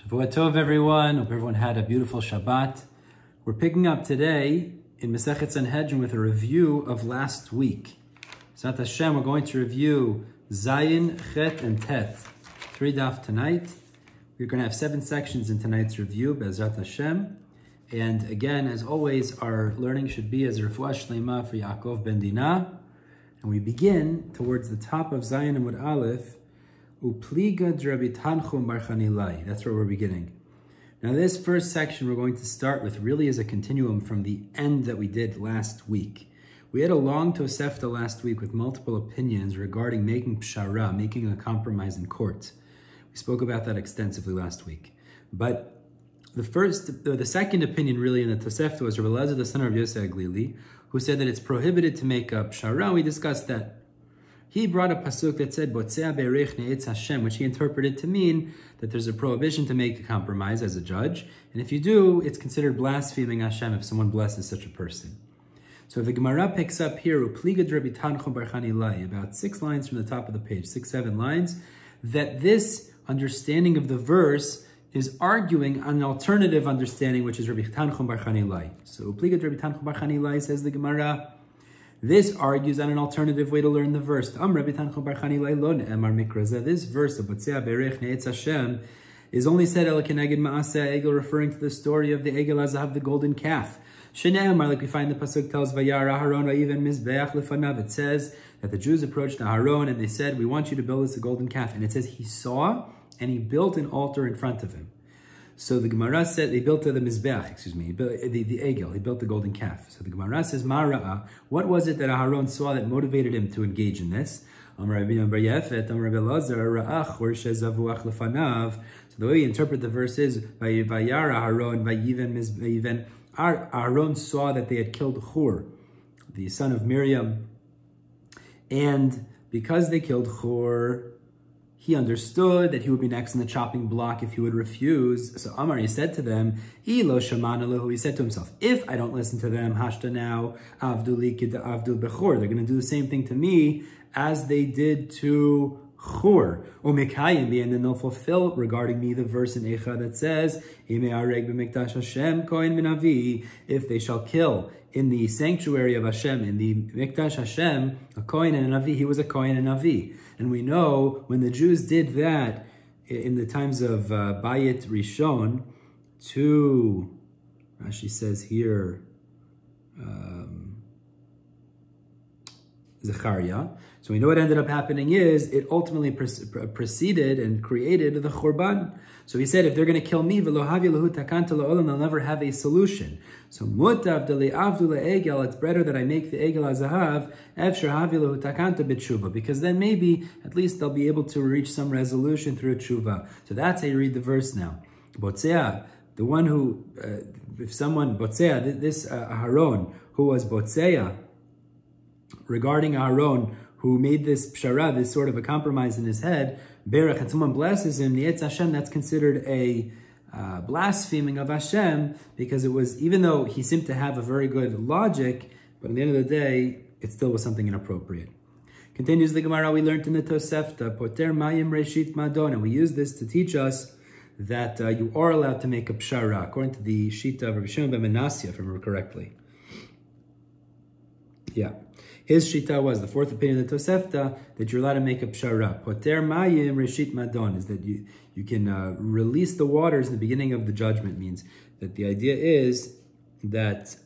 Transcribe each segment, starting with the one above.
Shavua Tov, everyone. Hope everyone had a beautiful Shabbat. We're picking up today in Masechet Sanhedrin with a review of last week. Zat Hashem, we're going to review Zayin, Chet, and Tet. 3 daf tonight. We're going to have 7 sections in tonight's review, Be'ezrat Hashem. And again, as always, our learning should be as a refuah shlema for Yaakov ben Dinah. And we begin towards the top of Zayin Amud Aleph, Upliga Drabi Tanchum Bar Chanilai. That's where we're beginning. Now this first section we're going to start with really is a continuum from the end that we did last week. We had a long Tosefta last week with multiple opinions regarding making pshara, making a compromise in court. We spoke about that extensively last week. But the second opinion really in the Tosefta was Rabbi Elazar, the son of Yosef Glili, who said that it's prohibited to make a pshara. We discussed that. He brought a pasuk that said, Botzea be'erech ne'etz Hashem, which he interpreted to mean that there's a prohibition to make a compromise as a judge. And if you do, it's considered blaspheming Hashem if someone blesses such a person. So the Gemara picks up here, Upliga Drabi Tanchum Bar Chanilai, about 6 lines from the top of the page, 6-7 lines, that this understanding of the verse is arguing an alternative understanding, which is Rabbi Tanchum Bar Chanilai. So Upliga Drabi Tanchum Bar Chanilai, says the Gemara, this argues on an alternative way to learn the verse. This verse of Botzea Be'erech Ne'etz Hashem is only said El Keneged Ma'aseh Egel, referring to the story of the Egel Azahav, the golden calf. Shene'emar, like we find the pasuk tells, Vayar Aharon Vayiven Mizbeach Lefanav. It says that the Jews approached Aharon and they said, we want you to build us a golden calf. And it says he saw and he built an altar in front of him. So the Gemara said, they built the Mizbeach, the Egel, he built the golden calf. So the Gemara says, Mara'a, what was it that Aharon saw that motivated him to engage in this? So the way we interpret the verse is, Vayar Aharon, Vayiven, Aharon saw that they had killed Hur, the son of Miriam, and because they killed Hur, he understood that he would be next in the chopping block if he would refuse. So Amar, he said to them, Ilo Shaman Alehu, he said to himself, if I don't listen to them, Hashta now, Avduli Kid Avdul Bechor, they're going to do the same thing to me as they did to Chur. Umekayim, and then they'll fulfill regarding me the verse in Eicha that says, if they shall kill in the sanctuary of Hashem, in the Mikdash Hashem, a Kohen and a Navi, he was a Kohen and a Navi. And we know when the Jews did that in the times of Bayit Rishon to, Rashi says here, Zechariah. So we know what ended up happening is it ultimately preceded and created the Churban. So he said, if they're going to kill me, they'll never have a solution. So it's better that I make the Egel Azahav, because then maybe at least they'll be able to reach some resolution through tshuva. So that's how you read the verse now. Botzea, the one who, if someone, Botzea, this Aharon, who was Botzea, regarding Aharon, who made this pshara, this sort of a compromise in his head, Berach, and someone blesses him, Nietz Hashem, that's considered a blaspheming of Hashem, because it was, even though he seemed to have a very good logic, but at the end of the day, it still was something inappropriate. Continues the Gemara, we learned in the Tosefta, Poter Mayim Reshit Madon, and we use this to teach us that you are allowed to make a pshara, according to the Shita of Rabbi Shimon ben Menasya, if I remember correctly. Yeah. His shita was, the fourth opinion of the Tosefta, that you're allowed to make a pshara. Poter mayim reshit madon, is that you can release the waters in the beginning of the judgment. Means that the idea is that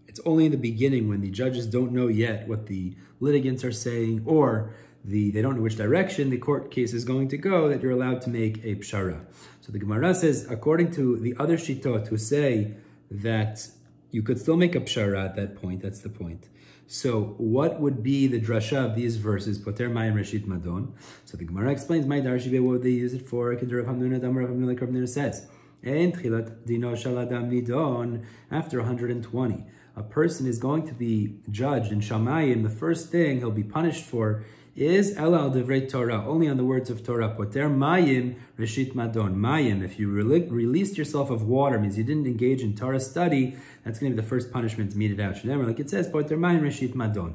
it's only in the beginning when the judges don't know yet what the litigants are saying, or they don't know which direction the court case is going to go, that you're allowed to make a pshara. So the Gemara says, according to the other shitot who say that you could still make a pshara at that point, that's the point. So what would be the drasha of these verses? Poter mayim reshit madon. So the Gemara explains, my darshibe, what would they use it for? Like Rav Hamnuna says, and tchilat dino shel adam nidon, after 120, a person is going to be judged in Shamayim. The first thing he'll be punished for is Ela al Divrei Torah, only on the words of Torah. Poter mayim reshit madon. Mayim, if you released yourself of water, means you didn't engage in Torah study, that's going to be the first punishment to mete it out. Like it says, Poter mayim reshit madon.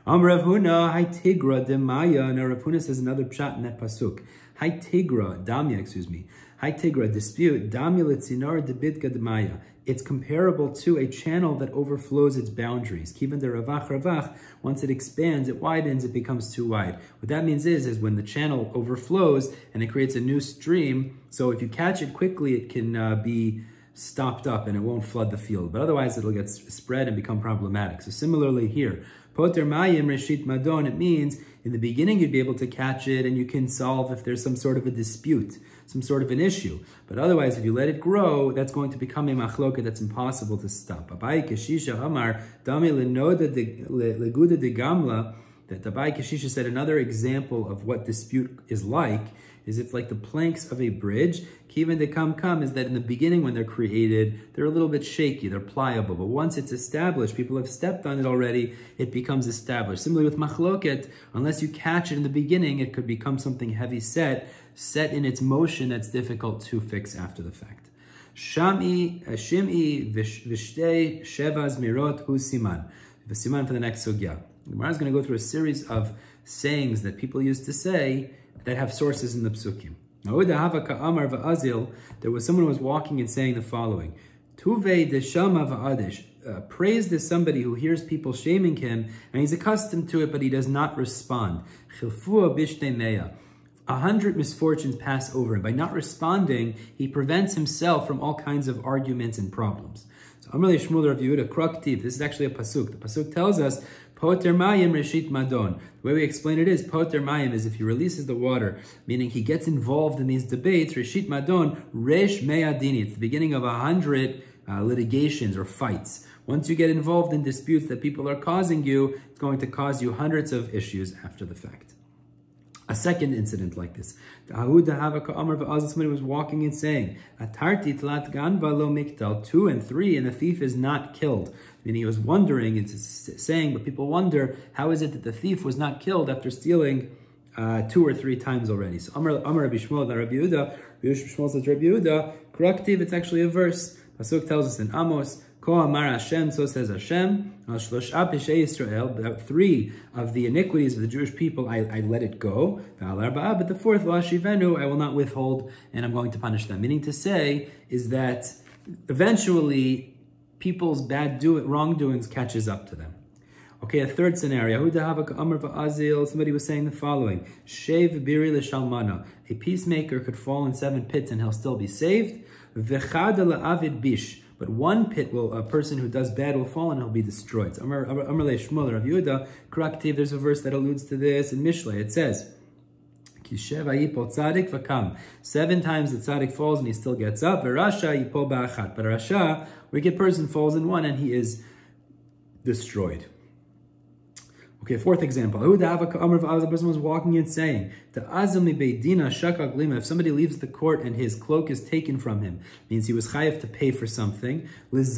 Rav Huna, Hai Tigra de Maya. Now Rav Huna says another pshat in that pasuk. Hai tigra, damya, excuse me. Hai tigra, dispute, damya litzinor debidka demaya. It's comparable to a channel that overflows its boundaries. Kivan de ravach ravach, once it expands, it widens, it becomes too wide. What that means is when the channel overflows and it creates a new stream, so if you catch it quickly, it can be stopped up and it won't flood the field. But otherwise, it'll get spread and become problematic. So similarly here, Poter mayim reshit madon, it means in the beginning you'd be able to catch it and you can solve if there's some sort of a dispute, some sort of an issue. But otherwise, if you let it grow, that's going to become a machloka that's impossible to stop. Abai Keshisha Amar, Dami Lenoda Leguda de Gamla, that Abai Keshisha said another example of what dispute is like, is it's like the planks of a bridge. Kivan de kam is that in the beginning when they're created, they're a little bit shaky, they're pliable. But once it's established, people have stepped on it already, it becomes established. Similarly with machloket, unless you catch it in the beginning, it could become something heavy set in its motion that's difficult to fix after the fact. Shim'i vishtei sheva zmirot hu siman. The siman for the next sugya. The Gemara is going to go through a series of sayings that people used to say that have sources in the psukim. There was someone who was walking and saying the following: Tuvei deshama va'adish. Praise is somebody who hears people shaming him and he's accustomed to it, but he does not respond. 100 misfortunes pass over him. By not responding, he prevents himself from all kinds of arguments and problems. So Amrli Shmuel Rav Yehuda Kroktiv. This is actually a pasuk. The pasuk tells us Poter mayim reshit madon. The way we explain it is Poter mayim is if he releases the water, meaning he gets involved in these debates. Reshit madon resh me'adini. It's the beginning of 100 litigations or fights. Once you get involved in disputes that people are causing you, it's going to cause you hundreds of issues after the fact. A second incident like this. Somebody was walking and saying, 2 and 3, and the thief is not killed. Meaning he was wondering, it's saying, but people wonder, how is it that the thief was not killed after stealing 2 or 3 times already? So Amar Rabbi Shmuel, Rabbi Yehuda, Shmuel says, Rabbi Yehuda, Kraktiv, it's actually a verse. Pasuk tells us in Amos, Ko Amar Hashem, so says Hashem, Al Shlosha Peshei Yisrael, 3 of the iniquities of the Jewish people, I let it go, but the 4th, Lo Ashivenu, I will not withhold, and I'm going to punish them. Meaning to say is that eventually people's wrongdoings catches up to them. Okay, a third scenario. Somebody was saying the following: Shev biri l'shalmana. A peacemaker could fall in 7 pits and he'll still be saved. V'chada la'avid bish. But 1 pit a person who does bad will fall and he'll be destroyed. Amar le Shmuel Rav Yehuda Kraktiv. There's a verse that alludes to this in Mishlei. It says, 7 times the tzaddik falls and he still gets up. But a rasha, wicked person, falls in 1 and he is destroyed. Okay, 4th example. A person was walking and saying, if somebody leaves the court and his cloak is taken from him, means he was chayav to pay for something. You should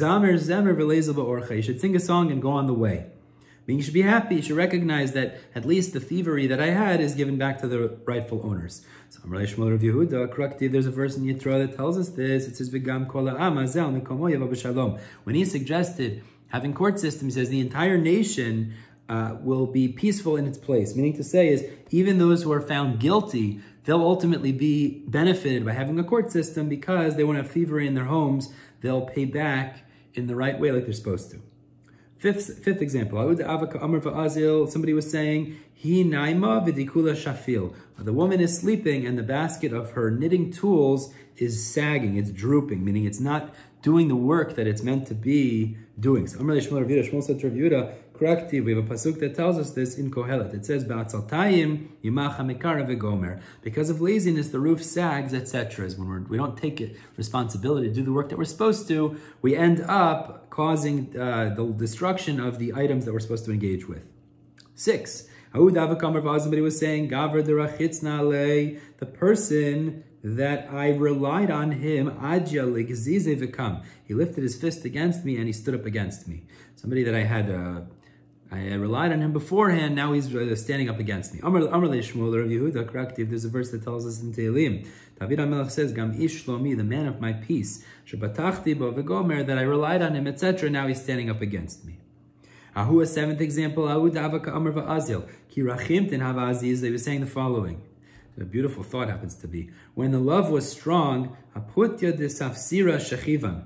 sing a song and go on the way. Meaning you should be happy, you should recognize that at least the thievery that I had is given back to the rightful owners. So Amar Shmuel Rav Yehuda Kraktiv, there's a verse in Yitro that tells us this. It says, when he suggested having court system, he says the entire nation will be peaceful in its place. Meaning to say is, even those who are found guilty, they'll ultimately be benefited by having a court system because they won't have thievery in their homes. They'll pay back in the right way like they're supposed to. Fifth example. Somebody was saying, Hi naima v'dikula shafil. The woman is sleeping and the basket of her knitting tools is sagging, it's drooping, meaning it's not doing the work that it's meant to be doing. So Amar Shmuel Rav Yehuda, Shmuel said to Rav Yehuda, Corrective, we have a pasuk that tells us this in Kohelet. It says, "Ba'atzaltayim yimacha mekara v'gomer." Because of laziness, the roof sags, etc. When we don't take responsibility to do the work that we're supposed to, we end up causing the destruction of the items that we're supposed to engage with. 6. Somebody was saying, "Gaver derachitz alei," the person that I relied on him, adja legzize v'kam. He lifted his fist against me and he stood up against me. Somebody that I relied on him beforehand, now he's standing up against me. Amar le Shmuel Rav Yehuda Kraktiv, there's a verse that tells us in Tehillim. David HaMelech says, Gam ish shlomi, the man of my peace, shebatachti bo v'gomer, that I relied on him, etc. Now he's standing up against me. Ahu, a 7th example, Ahu davaka amar va'azil, ki rachimtin hava aziz, they were saying the following. A beautiful thought happens to be, when the love was strong, aputya desafsira shechivan.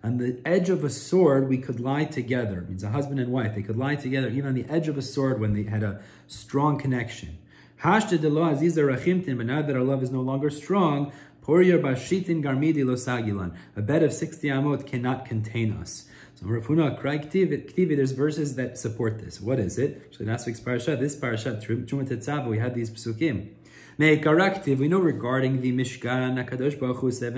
On the edge of a sword, we could lie together. It means a husband and wife. They could lie together even on the edge of a sword when they had a strong connection. Hashte de lo aziza rachimtin, but now that our love is no longer strong, poryar bashitin garmidi lo sagilan. A bed of 60 amot cannot contain us. So there's verses that support this. What is it? Actually, last week's parasha, this parasha, Truma Tetzava, we had these psukim. We know regarding the Mishkan, HaKadosh Baruch Hu said,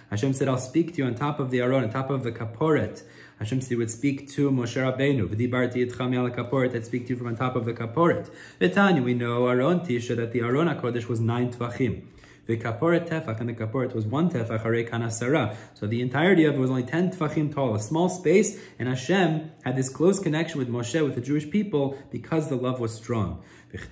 Hashem said, I'll speak to you on top of the Aron, on top of the Kaporet. Hashem said he would speak to Moshe Rabbeinu. V'dibarti itcha mi'al HaKaporet, I'd speak to you from on top of the Kaporet. V'tanya, we know Aron Tisha, that the Aron HaKodesh was 9 tvachim. The kaporet tefach, and the kaporet was 1 tefach, harei kanasara. So the entirety of it was only 10 tefachim tall, a small space, and Hashem had this close connection with Moshe, with the Jewish people, because the love was strong.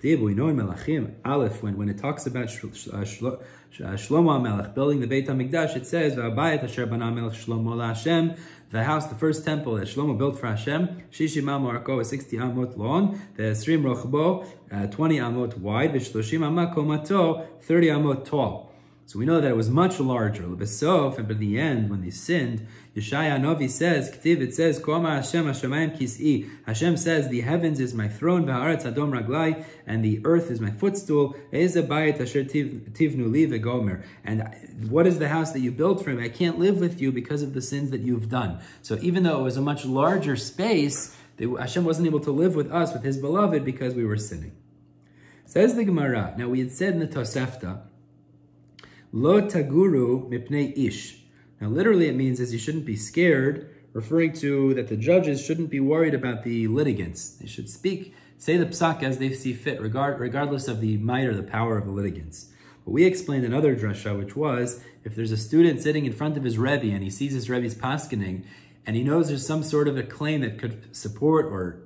We know in Melachim, Aleph, when it talks about Shlomo HaMelech building the Beit HaMikdash, it says, V'abayit asher bana Melech Shlomo la'Hashem, the house, the first temple that Shlomo built for Hashem, Shishim Amot was 60 amot long, the Esrim Rochbo, 20 amot wide, V'shloshim Amot komato, 30 amot tall. So we know that it was much larger. L'besof, and by the end, when they sinned, Yeshaya Novi says, K'tiv, it says, Koma Hashem Hashemayim Kis'i. Hashem says, the heavens is my throne, V'haaretz Adom Raglai, and the earth is my footstool. Eze bayit asher tivnu li v'gomer. And what is the house that you built for me? I can't live with you because of the sins that you've done. So even though it was a much larger space, Hashem wasn't able to live with us, with His beloved, because we were sinning. Says the Gemara. Now we had said in the Tosefta, Lo taguru mipnei ish. Now literally it means you shouldn't be scared, referring to that the judges shouldn't be worried about the litigants. They should say the psak as they see fit, regardless of the might or the power of the litigants. But we explained another drasha, which was, if there's a student sitting in front of his Rebbe and he sees his Rebbe's paskening, and he knows there's some sort of a claim that could support or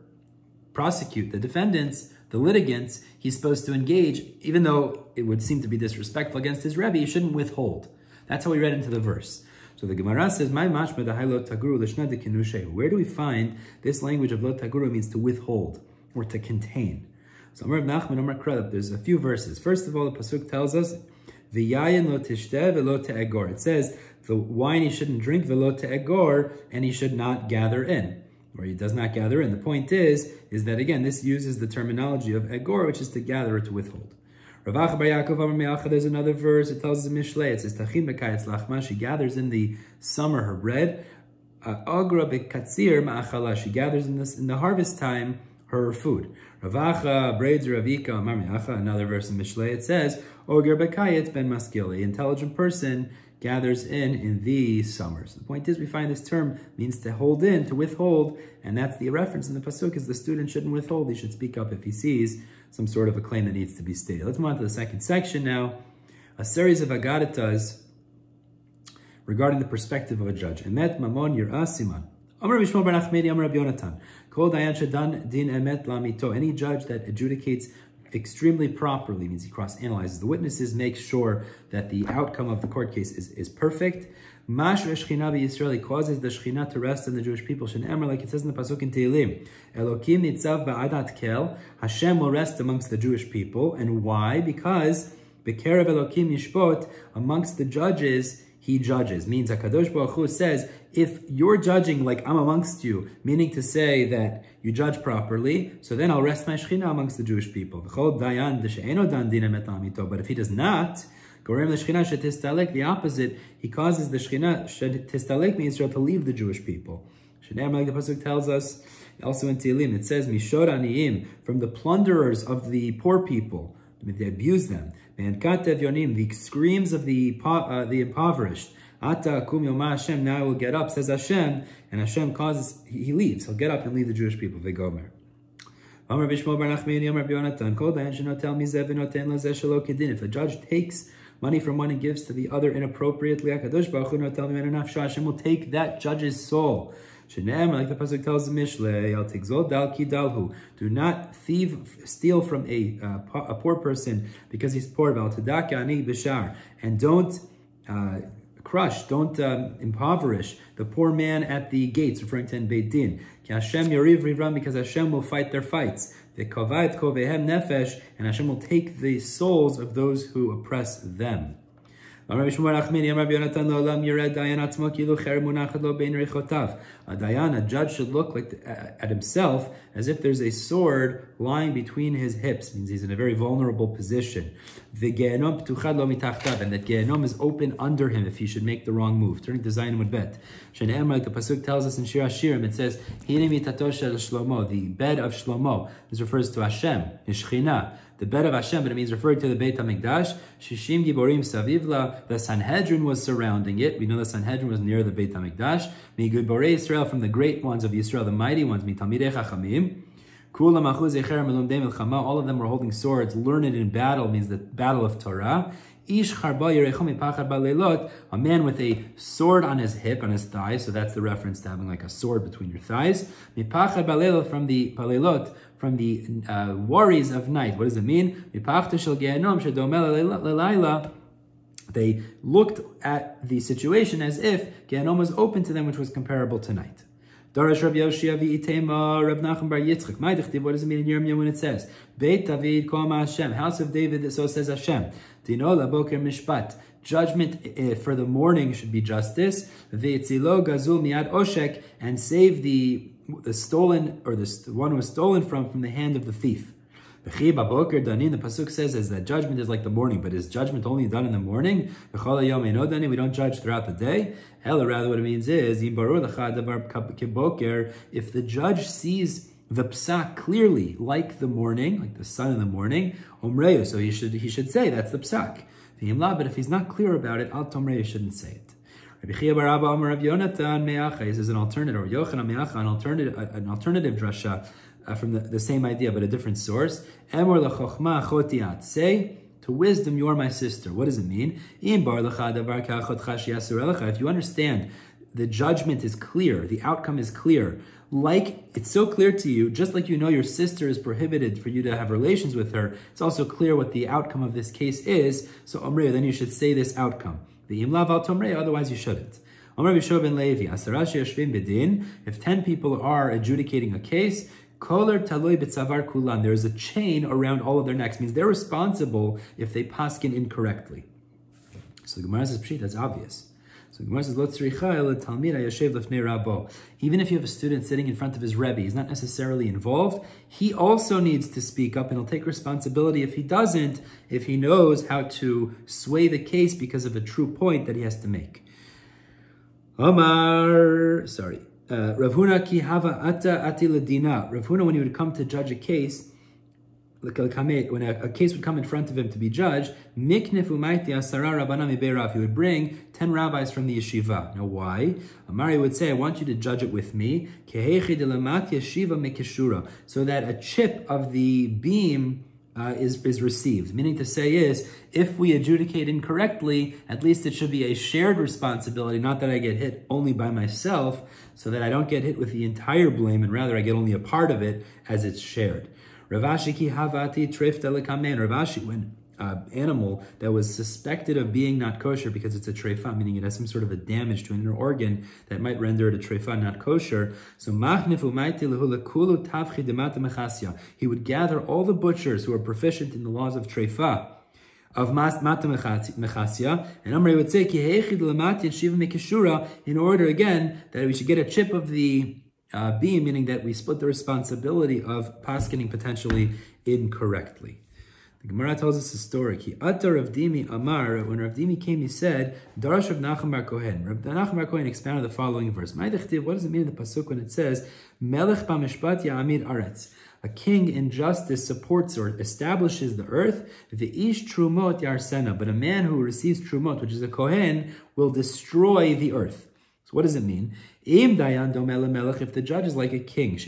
prosecute the defendants, the litigants, he's supposed to engage, even though it would seem to be disrespectful against his Rebbe, he shouldn't withhold. That's how we read into the verse. So the Gemara says, "My mashma dahai lo taguru l'shna de kinushay." Where do we find this language of lo taguru means to withhold or to contain? So Amar Nachman, Amar Krelep, there's a few verses. First of all, the pasuk tells us, "V'yayin lo tishteh v'lo te'egor." It says the wine he shouldn't drink, v'lo te'egor, and he should not gather in, or he does not gather in. The point is that again, this uses the terminology of egor, which is to gather or to withhold. Ravach bar Yaakov Amar Me'acha, there's another verse, it tells us in Mishlei, it says, Tachin bekayetz lachma, she gathers in the summer her bread, Agra bekatzir ma'achala, she gathers in the harvest time her food. Ravacha braids Ravika Amar Me'acha, another verse in Mishlei, it says, Oger bekayetz ben maskil, the intelligent person gathers in the summers. The point is, we find this term means to hold in, to withhold, and that's the reference in the pasuk is the student shouldn't withhold, he should speak up if he sees some sort of a claim that needs to be stated. Let's move on to the second section now. A series of agaritas regarding the perspective of a judge. Emet mamon yir'ah siman. Amar Bishmol bar Nachmani Amar Rabbi Yonatan. Kol dayan shedan din emet lamito. Any judge that adjudicates extremely properly, means he cross-analyzes the witnesses, makes sure that the outcome of the court case is perfect. Mash Shechina Yisrael, he causes the Shechina to rest in the Jewish people. Shene'emar, like it says in the pasuk in Tehillim, Elokim nitzav ba'adat kel, Hashem will rest amongst the Jewish people. And why? Because Bekerev Elokim yishpot, amongst the judges, he judges. Means HaKadosh Baruch Hu says, if you're judging like I'm amongst you, meaning to say that you judge properly, so then I'll rest my Shechina amongst the Jewish people. But if he does not, the opposite, he causes the Shechina to leave the Jewish people. Like the pasuk tells us, also in Tehillim, it says, Mishor aniyim, from the plunderers of the poor people, they abuse them. The screams of the impoverished. Ata kum yoma Hashem, now I will get up, says Hashem, and Hashem causes, he leaves, he'll get up and leave the Jewish people. Vegomer. If a judge takes money from one and gives to the other inappropriately, Hashem will take that judge's soul. Like the pasuk tells the Mishlei, do not steal from a poor person because he's poor. And don't crush, don't impoverish the poor man at the gates, referring to in Beit Din. Because Hashem will fight their fights. And Hashem will take the souls of those who oppress them. A judge should look at himself as if there's a sword lying between his hips. Means he's in a very vulnerable position. And that Gehenom is open under him if he should make the wrong move. Turning to Zayin Amud Bet. Like the pasuk tells us in Shir Hashirim, it says, the bed of Shlomo. This refers to Hashem, his Shekhinah. The bed of Hashem, but it means referring to the Beit HaMikdash. Shishim Giborim Savivla, the Sanhedrin was surrounding it. We know the Sanhedrin was near the Beit HaMikdash. Giborei Israel, from the great ones of Yisrael, the mighty ones, Talmidei Chachamim. All of them were holding swords, learned in battle, means the battle of Torah. A man with a sword on his hip, on his thigh, so that's the reference to having like a sword between your thighs. From the worries of night. What does it mean? They looked at the situation as if Gehenom was open to them, which was comparable to night. Darash Rabbi Yoshia v'itema Rab Nachman bar Yitzchak. My dichtiv, what does it mean in Yirmiyah when it says Beit David koma Hashem, house of David, so says Hashem. Dino laboker mishpat. Judgment for the morning should be justice. V'etzilo gazul miad oshek, and save the stolen, or the one who was stolen from the hand of the thief. The pasuk says is that judgment is like the morning, but is judgment only done in the morning? We don't judge throughout the day. Rather, what it means is, if the judge sees the psak clearly, like the morning, like the sun in the morning, so he should say that's the psak. But if he's not clear about it, al tomrei, you shouldn't say it. This is an alternative, or Yochanan Me'acha, an alternative drasha from the same idea, but a different source. Say, to wisdom, you are my sister. What does it mean? If you understand the judgment is clear, the outcome is clear, like it's so clear to you, just like you know your sister is prohibited for you to have relations with her, it's also clear what the outcome of this case is. So Omrei, then you should say this outcome. Otherwise you shouldn't. If 10 people are adjudicating a case, there is a chain around all of their necks. Means they're responsible if they paskin incorrectly. So the Gemara says, that's obvious. So the Gemara says, even if you have a student sitting in front of his Rebbe, he's not necessarily involved, he also needs to speak up, and he'll take responsibility if he doesn't, if he knows how to sway the case because of a true point that he has to make. Rav Huna ki hava ata ati ledina. Rav Huna, when he would come to judge a case, when a case would come in front of him to be judged, miknef umayti asara rabana mibei Rav, he would bring 10 rabbis from the yeshiva. Now why? Amari would say, I want you to judge it with me, kehechi delamat yeshiva mekeshura, so that a chip of the beam is received. Meaning to say is, if we adjudicate incorrectly, at least it should be a shared responsibility, not that I get hit only by myself, so that I don't get hit with the entire blame, and rather I get only a part of it as it's shared. Ravashi ki havati trif delekamen. Ravashi, when animal that was suspected of being not kosher because it's a treifa, meaning it has some sort of a damage to an inner organ that might render it a treifa, not kosher. So he would gather all the butchers who are proficient in the laws of treifa, of mata mechasya, and Amrei would say, in order again that we should get a chip of the beam, meaning that we split the responsibility of paskening potentially incorrectly. The Gemara tells us a story. Atar Rav Dimi Amar, when Rav Dimi came, he said, Darash Rav Nachman bar Kohen. Rav Nachman bar Kohen expounded the following verse. What does it mean in the pasuk when it says, Melech b'mishpat ya'amid aretz? A king in justice supports or establishes the earth. V'ish trumot yarsena, but a man who receives trumot, which is a Kohen, will destroy the earth. So what does it mean? If the judge is like a king,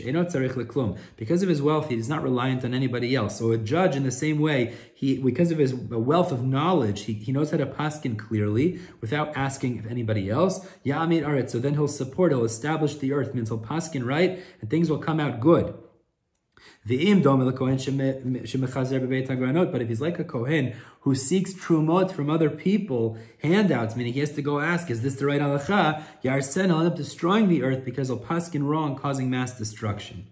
because of his wealth, he is not reliant on anybody else. So a judge, in the same way, because of his wealth of knowledge, he knows how to paskin clearly without asking of anybody else. So then he'll establish the earth, means he'll paskin right, and things will come out good. But if he's like a Kohen who seeks trumot from other people, handouts, meaning he has to go ask, is this the right halacha? Yarsen, he'll end up destroying the earth because he'll paskin wrong, causing mass destruction.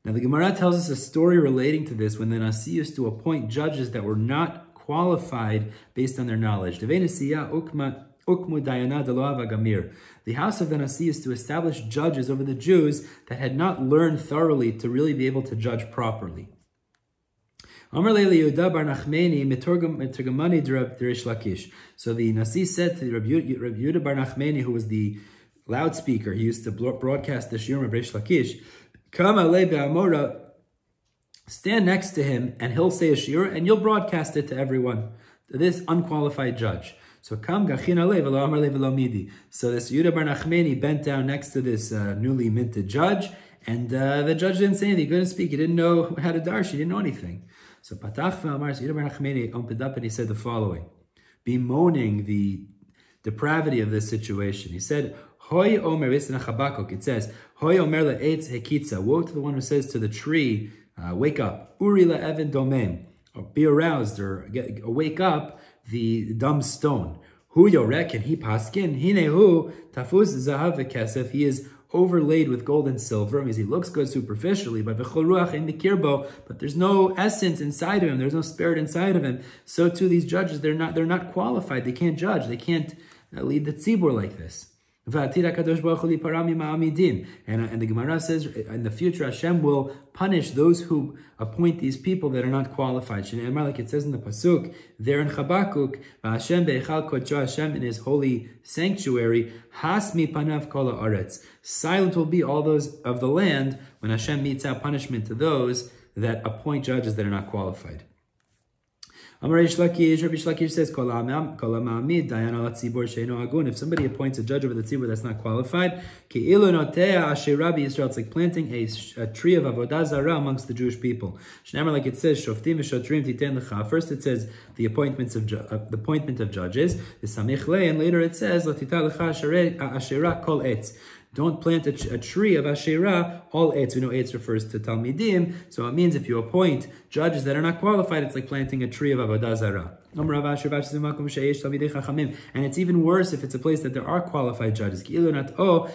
Now the Gemara tells us a story relating to this when the Nasi used to appoint judges that were not qualified based on their knowledge. The house of the Nasi is to establish judges over the Jews that had not learned thoroughly to really be able to judge properly. So the Nasi said to Rabbi Yehuda bar Nachmani, who was the loudspeaker, he used to broadcast the shiurim of Reish Lakish, stand next to him and he'll say a shiur and you'll broadcast it to everyone, to this unqualified judge. So this Yehuda bar Nachmani bent down next to this newly minted judge, and the judge didn't say anything. He couldn't speak. He didn't know how to darsh. He didn't know anything. So Patach v'amar, so Yehuda bar Nachmani opened up and he said the following, bemoaning the depravity of this situation. He said, Hoy omer, it says, Hoy omer le'etz hekitza. Woe to the one who says to the tree, wake up. Uri la'even domem, or be aroused, or wake up the dumb stone. Hu yorek, and he paskin. Hinehu tafuz zahav v'kesef. He is overlaid with gold and silver. It means he looks good superficially, but v'chol ruach in mikirbo. But there's no essence inside of him. There's no spirit inside of him. So too, these judges, they're not qualified. They can't judge. They can't lead the tzibur like this. And the Gemara says, in the future, Hashem will punish those who appoint these people that are not qualified. Like it says in the Pasuk, there in Chabakuk, Hashem in His holy sanctuary, Hasmi panav kol haaretz. Silent will be all those of the land when Hashem metes out punishment to those that appoint judges that are not qualified. Rabbi Shlakish says, if somebody appoints a judge over the tzibur that's not qualified, it's like planting a tree of avodah zarah amongst the Jewish people. Like it says, first it says the appointment of judges, and later it says, don't plant a tree of Asherah, all etz. We know etz refers to Talmidim, so it means if you appoint judges that are not qualified, it's like planting a tree of Avodah Zarah. And it's even worse if it's a place that there are qualified judges. So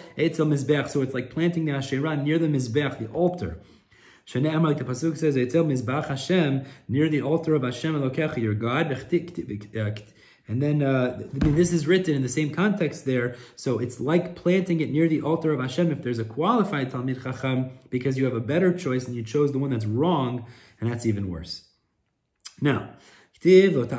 it's like planting the Asherah near the Mizbeach, the altar. Like the Pasuk says, Hashem, near the altar of Hashem Elokecha, your God. And then this is written in the same context there, so it's like planting it near the altar of Hashem if there's a qualified Talmid Chacham, because you have a better choice and you chose the one that's wrong, and that's even worse. Now, Pasuk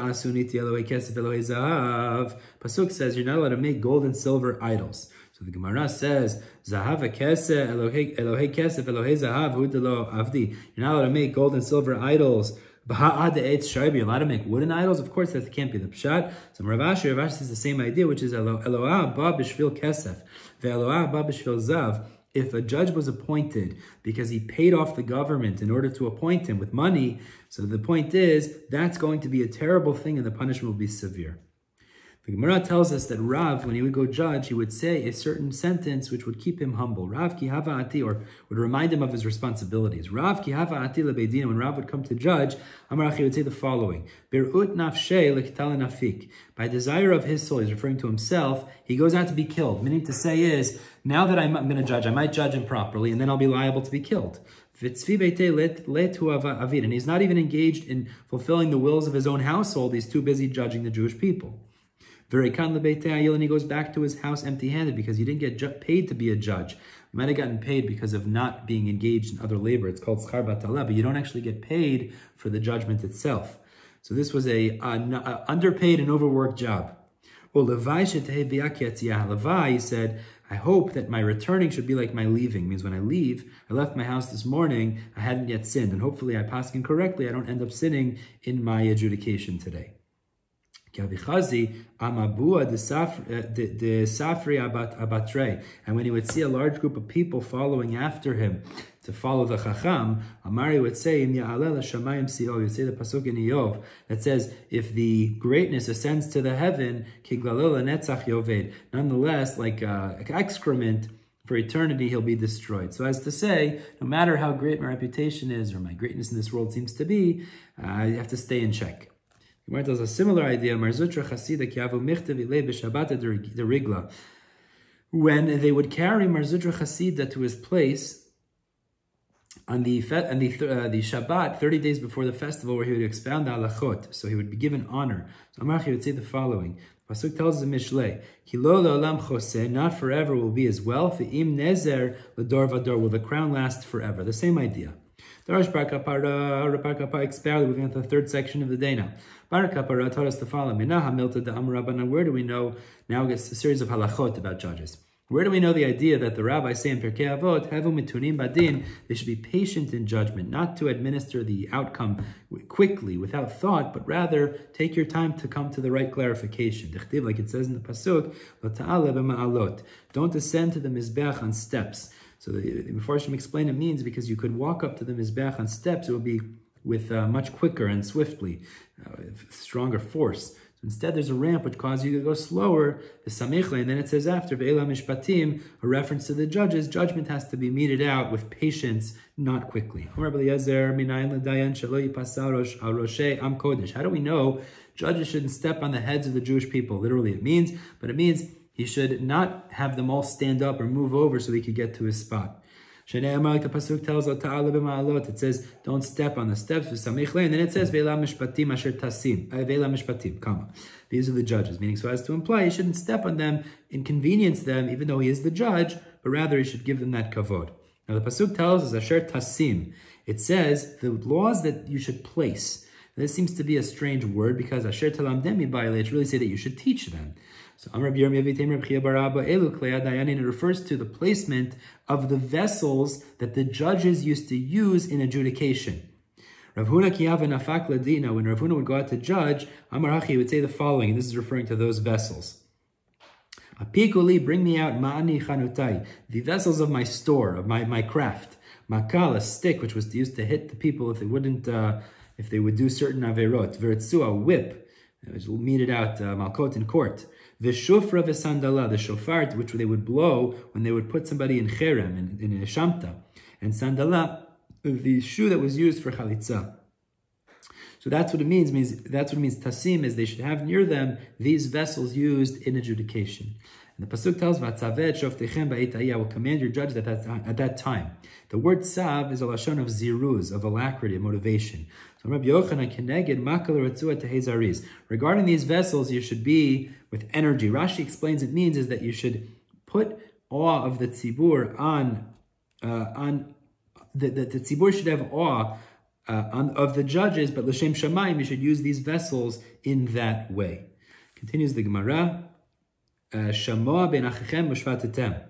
says you're not allowed to make gold and silver idols. So the Gemara says, Zahav kesef, Elohei kesef, Elohei zahav, hu delo avdi. You're not allowed to make gold and silver idols. You're allowed to make wooden idols? Of course, that can't be the pshat. So Rav Ashi says the same idea, which is Eloah ba b'shvil kesef, ve'eloah ba b'shvil zav. If a judge was appointed because he paid off the government in order to appoint him with money, so the point is, that's going to be a terrible thing and the punishment will be severe. The Gemara tells us that Rav, when he would go judge, he would say a certain sentence which would keep him humble. Rav ki hava ati, or would remind him of his responsibilities. Rav ki hava ati lebeidin, when Rav would come to judge, Amarachi would say the following, Birut nafshei lektal nafik. By desire of his soul, he's referring to himself, he goes out to be killed. Meaning to say is, now that I'm going to judge, I might judge improperly, and then I'll be liable to be killed. And he's not even engaged in fulfilling the wills of his own household, he's too busy judging the Jewish people. And he goes back to his house empty-handed because he didn't get paid to be a judge. He might have gotten paid because of not being engaged in other labor. It's called schar batala, but you don't actually get paid for the judgment itself. So this was a underpaid and overworked job. Levi, he said, I hope that my returning should be like my leaving. It means when I leave, I left my house this morning, I hadn't yet sinned. And hopefully I paskin correctly, I don't end up sinning in my adjudication today. And when he would see a large group of people following after him to follow the Chacham, Amari would say, he would say the Pasuk in Iyov that says, if the greatness ascends to the heaven, nonetheless, like excrement for eternity he'll be destroyed. So as to say, no matter how great my reputation is or my greatness in this world seems to be, you have to stay in check. Gemara tells a similar idea. When they would carry Mar Zutra Chasida to his place on the Shabbat, 30 days before the festival, where he would expound the halachot, so he would be given honor. So Amarchi would say the following. Pasuk tells the Mishlei, Ki lo le'olam choseh, not forever will be as well. Ve'im nezer l'dor vador, will the crown last forever? The same idea. Darash Bar Kapara expounded, moving on to the third section of the day now. Bar Kapara taught us the following. Minaha milta de Amarabanan. Where do we know? Now it's a series of halachot about judges. Where do we know the idea that the rabbis say in Pirkei Avot, Hevu mitunim badin, they should be patient in judgment, not to administer the outcome quickly, without thought, but rather take your time to come to the right clarification. Like it says in the Pasuk, don't descend to the Mizbeach on steps. So the Mefarshim explain it means because you could walk up to the Mizbeach on steps, it would be with much quicker and swiftly, stronger force. Instead, there's a ramp which causes you to go slower, the samichle, and then it says after, ve'ela mishpatim, a reference to the judges, judgment has to be meted out with patience, not quickly. How do we know judges shouldn't step on the heads of the Jewish people? Literally it means, but it means he should not have them all stand up or move over so he could get to his spot. The Pasuk tells it says, don't step on the steps, and then it says, these are the judges, meaning so as to imply he shouldn't step on them, inconvenience them, even though he is the judge, but rather he should give them that kavod. Now the Pasuk tells us, asher tasim, it says, the laws that you should place. This seems to be a strange word because asher talamdem mibayale, it's really say that you should teach them. So it refers to the placement of the vessels that the judges used to use in adjudication. Rav Huna when Rav Huna would go out to judge, Amarachi would say the following, and this is referring to those vessels. Apikuli, bring me out ma'ani chanutai, the vessels of my store, of my craft. Makal, a stick which was used to hit the people if they wouldn't, if they would do certain averot. Vertzu, a whip, which will meet it out, malkot in court. The shofra v'sandala, the shofar which they would blow when they would put somebody in cherem, in a shamta. And sandala, the shoe that was used for chalitza. So that's what it means. That's what it means. Tasim is they should have near them these vessels used in adjudication. And the pasuk tells, "Vatzavet shoftechem ba'itayah," I will command your judge at that time. The word tzav is a lashon of ziruz, of alacrity, of motivation. So Rabbi Yochanan keneged makal ratzua tehezariz. Regarding these vessels, you should be with energy. Rashi explains it means is that you should put awe of the tzibur on the tzibur should have awe of the judges, but l'shem shamayim, you should use these vessels in that way. Continues the Gemara. Shamoa ben achichem ushvatetem.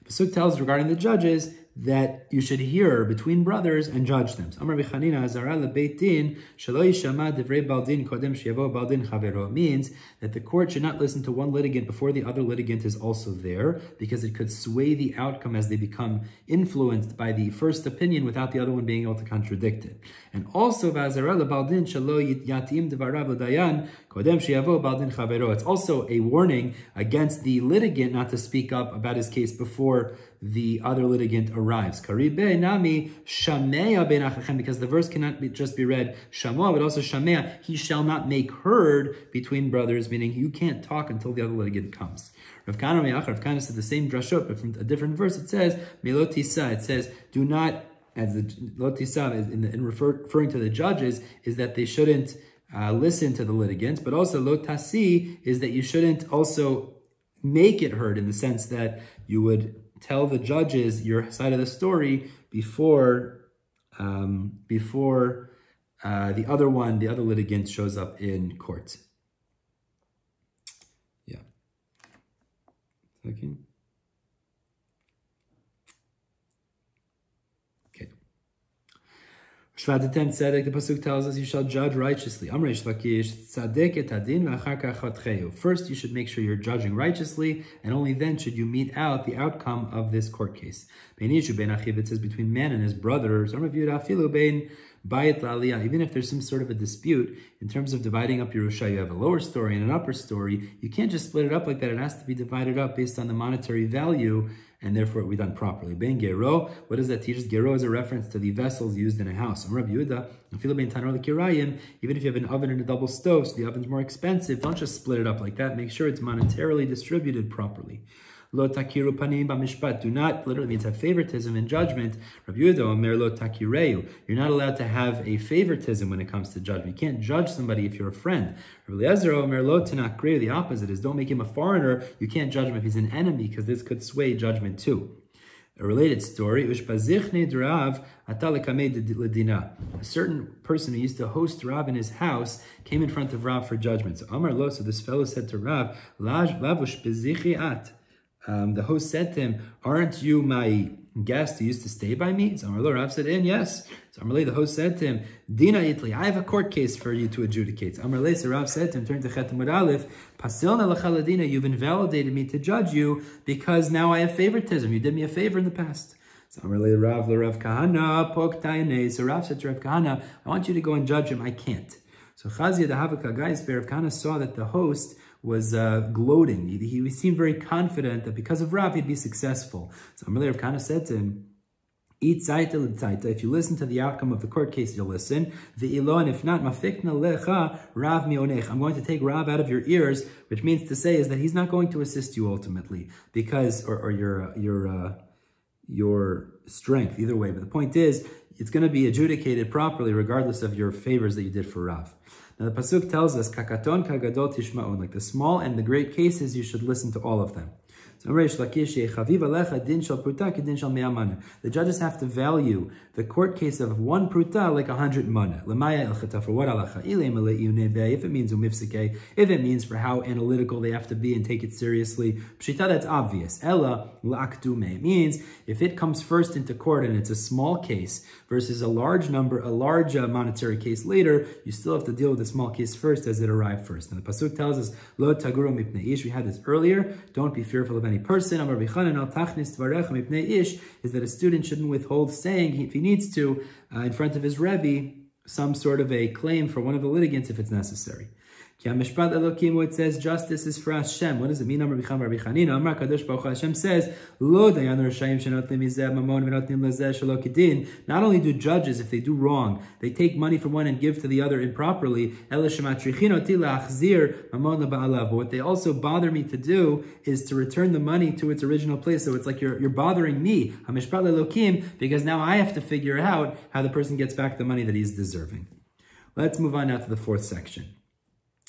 The Pasuk tells regarding the judges that you should hear between brothers and judge them. So, Amar B'chanina Azara lebeit din shelo yishama divrei baldin kodem sheyavo baldin chavero. Means that the court should not listen to one litigant before the other litigant is also there, because it could sway the outcome as they become influenced by the first opinion without the other one being able to contradict it. And also v'azara lebaldin shelo yatim devarav l'dayan kodem sheyavo baldin chavero. It's also a warning against the litigant not to speak up about his case before the other litigant arrives. Karibe nami shamea ben achachem, because the verse cannot just be read shamoa, but also shamea, he shall not make heard between brothers, meaning you can't talk until the other litigant comes. Rav Kana said the same drashot, but from a different verse. It says melotisa. It says do not, as the lotisa is in referring to the judges, is that they shouldn't listen to the litigants, but also lotasi is that you shouldn't also make it heard in the sense that you would tell the judges your side of the story before the other litigant shows up in court. Yeah. Okay. Shvadetem tzedek, the pasuk tells us you shall judge righteously. Amrei Shvakish tzadek et adin v'achar kach chatcheyu. First, you should make sure you're judging righteously, and only then should you mete out the outcome of this court case. Beinishu ben achiv, it says between man and his brothers. Amrei Yehuda afilu bein bayit la'aliyah. Even if there's some sort of a dispute in terms of dividing up Yerusha, you have a lower story and an upper story. You can't just split it up like that. It has to be divided up based on the monetary value, and therefore it will be done properly. Ben Gero, what does that teach us? Gero is a reference to the vessels used in a house. Rabbi Yehuda, even if you have an oven and a double stove, so the oven's more expensive, don't just split it up like that. Make sure it's monetarily distributed properly. Lo takiru panim b'mishpat. Do not, literally means have favoritism in judgment. Rabbi Yehuda omer lo takireu. You're not allowed to have a favoritism when it comes to judgment. You can't judge somebody if you're a friend. Rabbi Eliezer omer lo tenakreu. The opposite is don't make him a foreigner. You can't judge him if he's an enemy, because this could sway judgment too. A related story, a certain person who used to host Rav in his house came in front of Rav for judgment. So Amar lo, so this fellow said to Rav, the host said to him, aren't you my guest who used to stay by me? So Amar lo, Rav said, yes. So Amar le, the host said to him, Dina itli, I have a court case for you to adjudicate. So Amar le, so Rav said to him, turn to Chet Amud Aleph, Pasilna l'chaladina, you've invalidated me to judge you because now I have favoritism. You did me a favor in the past. So Amar le, Rav Kahana, pok tainei. So Rav said to Rav Kahana, I want you to go and judge him. I can't. So Chazia the Havaka guys, Rav Kahana saw that the host was gloating. He seemed very confident that because of Rav, he'd be successful. So Amar le, Rav Kahana said to him, eat zaita l'zaita. If you listen to the outcome of the court case, you'll listen. Ve'ilo, and if not, mafikna lecha Rav mionech. I'm going to take Rav out of your ears, which means to say is that he's not going to assist you ultimately, because or your strength, either way. But the point is, it's going to be adjudicated properly, regardless of your favors that you did for Rav. Now the pasuk tells us, kakaton kagadol tishma'on, like the small and the great cases, you should listen to all of them. The judges have to value the court case of one pruta like 100 mana. For what halacha? If it means umifsike, if it means for how analytical they have to be and take it seriously, pshita, that's obvious. Ella la'akdume, it means if it comes first into court and it's a small case versus a large monetary case later, you still have to deal with the small case first as it arrived first. And the pasuk tells us, lo taguru mipnei ish. We had this earlier. Don't be fearful of any person. Amar Bichanan al tachnis dvarecha mipnei ish, is that a student shouldn't withhold saying, if he needs to, in front of his Rebbe, some sort of a claim for one of the litigants if it's necessary. It says justice is for Hashem. What does it mean? Hashem says, not only do judges, if they do wrong, they take money from one and give to the other improperly, but what they also bother me to do is to return the money to its original place. So it's like you're bothering me, because now I have to figure out how the person gets back the money that he's deserving. Let's move on now to the fourth section.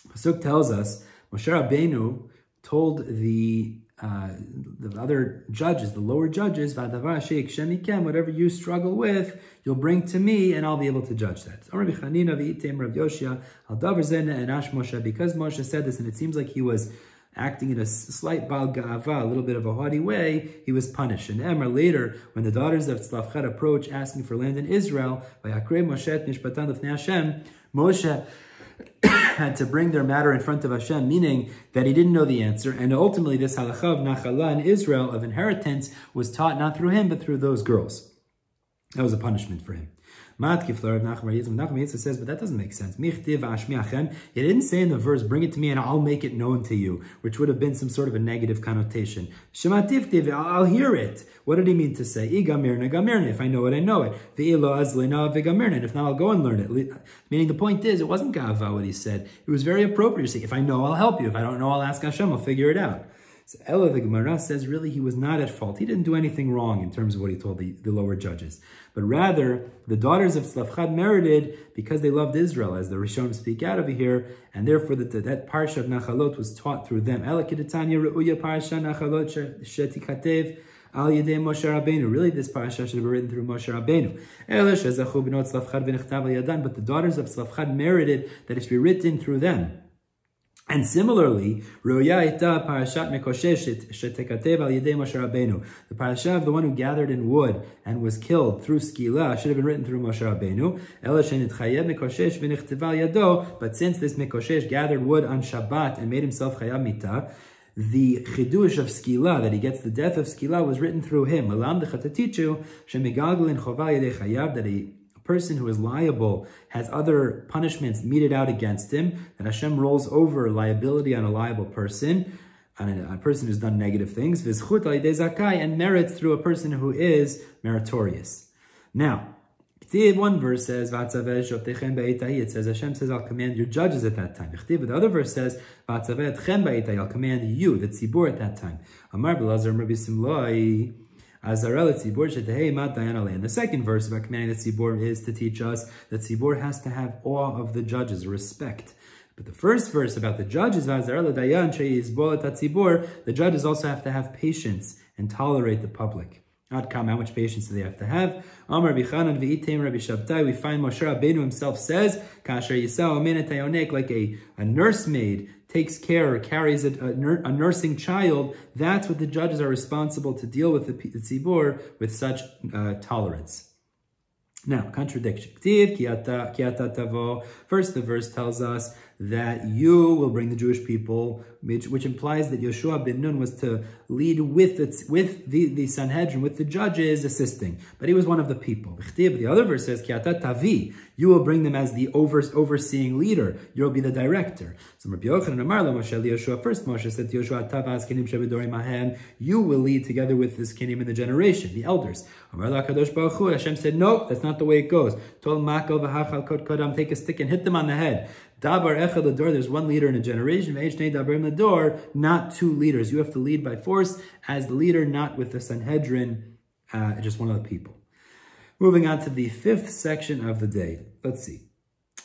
Pasuk tells us, Moshe Rabbeinu told the other judges, the lower judges, whatever you struggle with, you'll bring to me and I'll be able to judge that. Because Moshe said this, and it seems like he was acting in a slight bal ga'ava, a little bit of a haughty way, he was punished. And Emor, later, when the daughters of Tzlafchad approached asking for land in Israel, Moshe had to bring their matter in front of Hashem, meaning that he didn't know the answer. And ultimately, this halacha of nachala in Israel, of inheritance, was taught not through him, but through those girls. That was a punishment for him. Nachman says, but that doesn't make sense. He didn't say in the verse, bring it to me and I'll make it known to you, which would have been some sort of a negative connotation. I'll hear it. What did he mean to say? If I know it, I know it. And if not, I'll go and learn it. Meaning the point is, it wasn't ga'ava what he said. It was very appropriate to say, if I know, I'll help you. If I don't know, I'll ask Hashem, I'll figure it out. So Ella, the Gemara says, really, he was not at fault. He didn't do anything wrong in terms of what he told the lower judges. But rather, the daughters of Tzlafchad merited because they loved Israel, as the Rishonim speak out over here, and therefore that parsha of Nachalot was taught through them. Ella Kedetanya Re'uya parsha Nachalot Shetikatev Al Yedei Moshe Rabbeinu. Really, this parasha should have been written through Moshe Rabbeinu. But the daughters of Tzlafchad merited that it should be written through them. And similarly, the parasha of the one who gathered in wood and was killed through skila should have been written through Moshe Rabbeinu. But since this Mikoshesh gathered wood on Shabbat and made himself chayav mita, the chidush of skila, that he gets the death of skila, was written through him. That a person who is liable has other punishments meted out against him, that Hashem rolls over liability on a liable person, on a person who's done negative things, v'zchut al yidei zakai, and merits through a person who is meritorious. Now, one verse says, it says, Hashem says, I'll command your judges at that time. The other verse says, I'll command you, the tzibur, at that time. And the second verse about commanding the tzibur is to teach us that tzibur has to have awe of the judges, respect. But the first verse about the judges, the judges also have to have patience and tolerate the public. How much patience do they have to have? Amar Bichanan v'item Rabbi Shabtai, we find Moshe Rabbeinu himself says, like a nursemaid takes care or carries a nursing child, that's what the judges are responsible to deal with the tzibur with such tolerance. Now, contradiction. First, the verse tells us that you will bring the Jewish people, which implies that Yoshua ben Nun was to lead with the Sanhedrin, with the judges assisting. But he was one of the people. The other verse says, you will bring them as the overseeing leader. You'll be the director. So Rabbi Yochanan Amar lo Moshe Yoshua. First Moshe said to Yoshua, you will lead together with this kinim in the generation, the elders. Hashem said, no, that's not the way it goes. Take a stick and hit them on the head. There's one leader in a generation, not two leaders. You have to lead by force as the leader, not with the Sanhedrin, just one of the people. Moving on to the fifth section of the day. Let's see.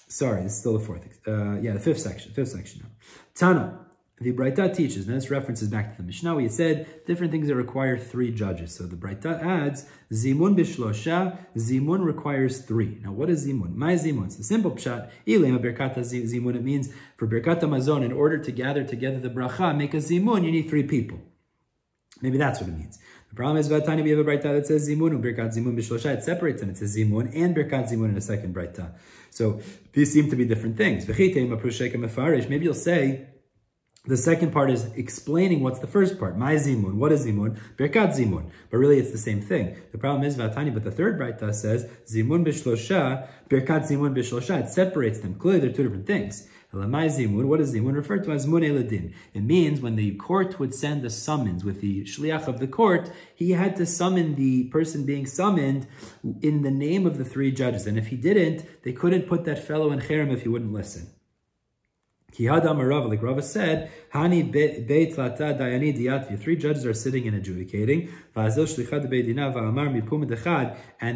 Sorry, this is still the fourth. The fifth section now. Tana. The Braita teaches, and this references back to the Mishnah, we said different things that require 3 judges. So the Braita adds, Zimun bishlosha, Zimun requires 3. Now what is Zimun? My Zimun, it's the simple pshat, Ilema Birkata Zimun, it means for Birkata Mazon, in order to gather together the bracha, make a Zimun, you need 3 people. Maybe that's what it means. The problem is, Vatani, we have a Braita that says Zimun, Birkat Zimun bishlosha, it separates them, it says Zimun and Birkat Zimun in a second Braita. So these seem to be different things. Maybe you'll say, the second part is explaining what's the first part. My Zimun. What is Zimun? Birkat Zimun. But really it's the same thing. The problem is, Vatani, but the third Braita says, Zimun bishlosha, Birkat Zimun bishlosha. It separates them. Clearly they're 2 different things. Elamai Zimun. What is Zimun? Referred to as Mun Eladin. It means when the court would send a summons with the shliach of the court, he had to summon the person being summoned in the name of the 3 judges. And if he didn't, they couldn't put that fellow in cherem if he wouldn't listen. Kihadam Rava, like Rava said, Hani beit lata dayani diatvi. 3 judges are sitting and adjudicating. And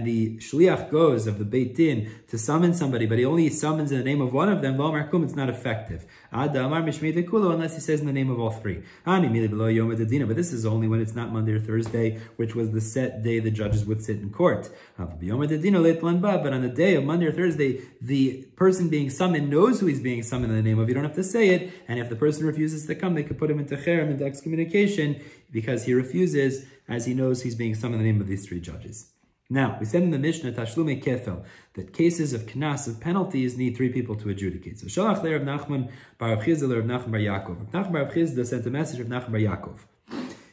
the shliach goes of the beit din to summon somebody, but he only summons in the name of one of them. It's not effective. Unless he says in the name of all 3. But this is only when it's not Monday or Thursday, which was the set day the judges would sit in court. But on the day of Monday or Thursday, the person being summoned knows who he's being summoned in the name of. You don't have to say it, and if the person refuses to come, they could put him into cherem, into excommunication, because he refuses, as he knows he's being summoned in the name of these 3 judges. Now, we said in the Mishnah, Tashlume Kefel, that cases of knas, of penalties, need 3 people to adjudicate. So, Shalach le Rav Nachman bar Rav Chizda le Rav Nachman bar Yaakov. Rav Nachman bar Rav Chizda sent a message of Nachman bar Yaakov.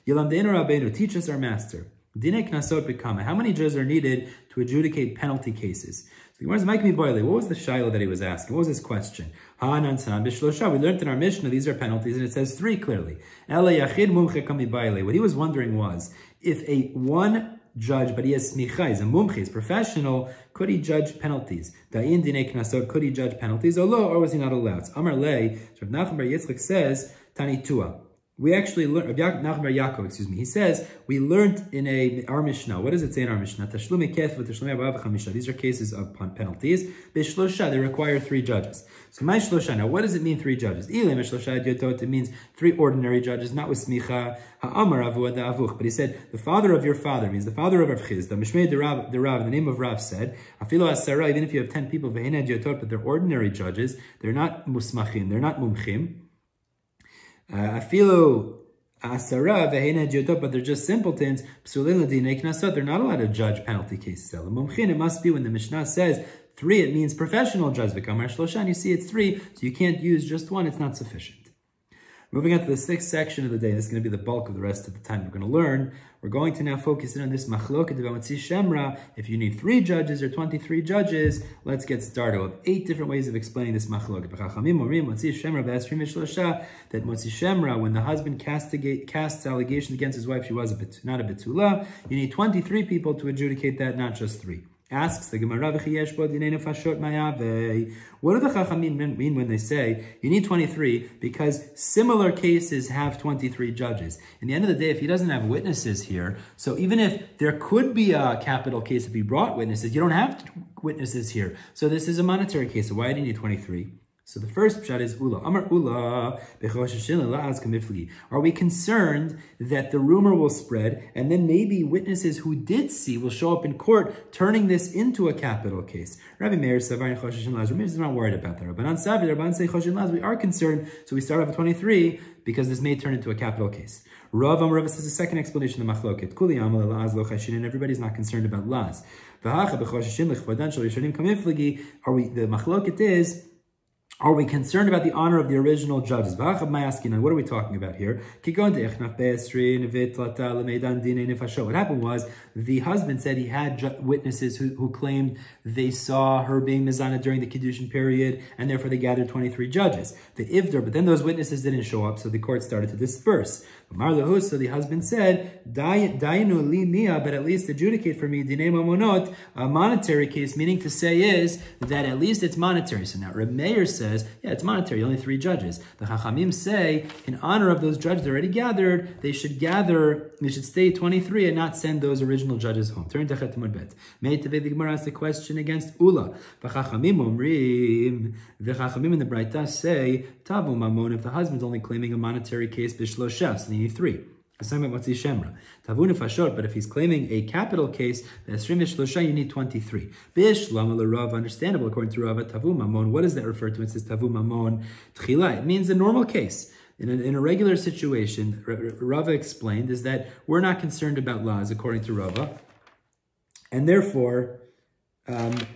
Yilamdeinu Rabbeinu, teach us our master. Dine knasot bekama. How many judges are needed to adjudicate penalty cases? So what was the shaila that he was asking? What was his question? We learned in our Mishnah, these are penalties, and it says 3 clearly. What he was wondering was, if a one judge, but he has smicha, he's a mumche, he's professional, could he judge penalties? Could he judge penalties? Or was he not allowed? So Amar Lei, Rav Nachman bar Yitzchak says, Tani Tua. We actually learned, Nachman bar Yaakov, he says, we learned in our Mishnah. What does it say in our Mishnah? Tashlume kef v'tashlume arba v'chamisha. These are cases of penalties. Bishlosha, they require 3 judges. So my shlosha, now what does it mean 3 judges? Ilem shlosha yotot, it means 3 ordinary judges, not with smicha. Ha'amar avu avuch. But he said, the father of your father, means the father of Rav Chizda, Mishmei the Rav, in the name of Rav said, Afilo asara, even if you have 10 people, v'hena yotot, but they're ordinary judges, they're not musmachim, they're not mumchim. Afilo asara v'heina jyotot, but they're just simpletons. Psulin l'dinei knasot, they're not allowed to judge penalty cases. L'mumchin, it must be when the Mishnah says 3, it means professional judge. V'kamar shloshan, you see it's 3, so you can't use just 1, it's not sufficient. Moving on to the sixth section of the day, this is going to be the bulk of the rest of the time we're going to learn. We're going to now focus in on this machloket about Motzi Shemra. If you need 3 judges or 23 judges, let's get started. We have 8 different ways of explaining this machloket. That Motzi Shemra, when the husband casts allegations against his wife, she was not a betula. You need 23 people to adjudicate that, not just 3. Asks the Gemara, what do the Chachamim mean when they say you need 23 because similar cases have 23 judges? In the end of the day, if he doesn't have witnesses here, so even if there could be a capital case if he brought witnesses, you don't have witnesses here. So this is a monetary case. So why do you need 23? So the first pshat is Ula. Amar Ula, are we concerned that the rumor will spread and then maybe witnesses who did see will show up in court, turning this into a capital case? Rabbi Meir is not worried about that. Rabbanan say we are concerned, so we start off with 23 because this may turn into a capital case. Rav says the second explanation of the machloket. And everybody's not concerned about las. The machloket is, are we concerned about the honor of the original judges? What are we talking about here? What happened was the husband said he had witnesses who claimed they saw her being mizana during the Kiddushin period, and therefore they gathered 23 judges. The Ivdar, but then those witnesses didn't show up, so the court started to disperse. So the husband said, Dainu li mia, but at least adjudicate for me, dinei mamonot, a monetary case, meaning to say is that at least it's monetary. So now Reb Meir says, yeah, it's monetary, only 3 judges. The Chachamim say, in honor of those judges already gathered, they should stay 23 and not send those original judges home. Turn to Chetamud Bet. Meitaveh, the Gemara asks the question against Ula. The Chachamim in the Braita say, Tavu Mamon, if the husband's only claiming a monetary case, Bishlosha, so they need 3. But if he's claiming a capital case, you need 23. Understandable according to Rav, Tavu Mamon. What does that refer to? It says Tavu Mamon Tchila. It means a normal case. In a regular situation, Rava explained, is that we're not concerned about laws according to Rava, and therefore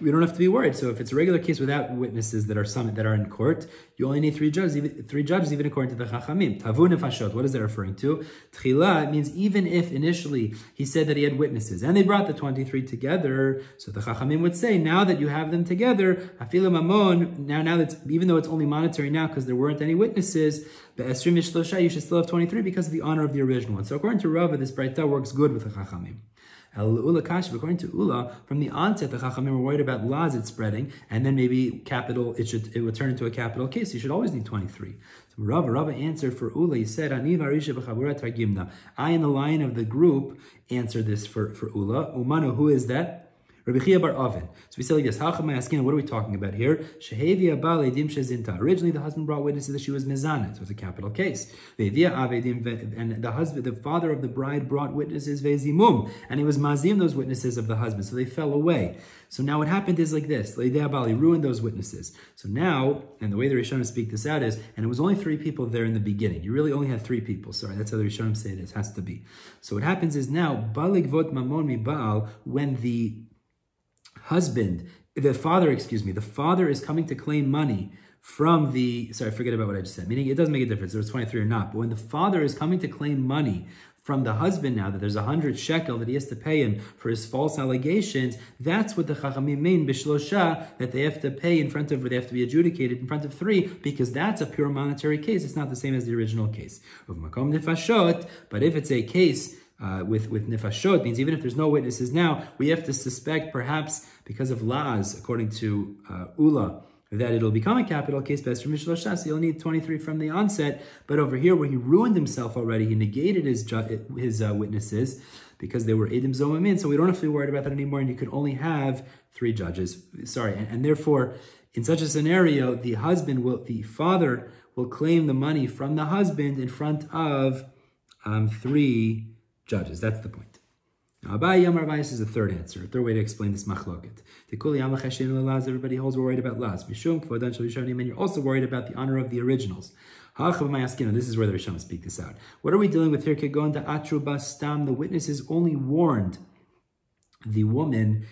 we don't have to be worried. So if it's a regular case without witnesses that are in court, you only need 3 judges, even according to the Chachamim. Tavu nefashot, what is that referring to? Tchila, it means even if initially he said that he had witnesses and they brought the 23 together, so the Chachamim would say, now that you have them together, afilu mamon, now that's, even though it's only monetary now because there weren't any witnesses, be'esrim mishlosha, you should still have 23 because of the honor of the original one. So according to Rava, this Braita works good with the Chachamim. According to Ula, from the onset, the Chachamim were worried about lazit spreading, and then maybe it would turn into a capital case. You should always need 23. So Rava answered for Ula. He said, I in the line of the group answered this for Ula. Umanu, who is that? Rabbi Chia bar Oven. So we say like this, what are we talking about here? Originally, the husband brought witnesses that she was mizana, so it's a capital case. And the father of the bride brought witnesses, and he was mazim those witnesses of the husband, so they fell away. So now what happened is like this, he ruined those witnesses. So now, and the way the Rishonim speak this out is, and it was only 3 people there in the beginning. You really only had 3 people. Sorry, that's how the Rishonim say it has to be. So what happens is now, baligvot mamon mi baal, when the father is coming to claim money from forget about what I just said, meaning it doesn't make a difference, there was 23 or not, but when the father is coming to claim money from the husband now, that there's 100 shekel that he has to pay in for his false allegations, that's what the Chachamim mean, Bishlosha, that they have to pay they have to be adjudicated in front of 3, because that's a pure monetary case, it's not the same as the original case. But if it's a case with nefashot, means even if there's no witnesses now, we have to suspect perhaps because of laws, according to Ula, that it'll become a capital case, so you'll need 23 from the onset. But over here, where he ruined himself already, he negated his witnesses because they were edim zomamin, so we don't have to be worried about that anymore, and you could only have 3 judges. And therefore, in such a scenario, the father will claim the money from the husband in front of 3 judges. That's the point. Now, Abai Yamar Abai is the third answer, a third way to explain this machloket. Everybody holds we're worried about las. And you're also worried about the honor of the originals. This is where the Rishonim speak this out. What are we dealing with here? The witnesses only warned the woman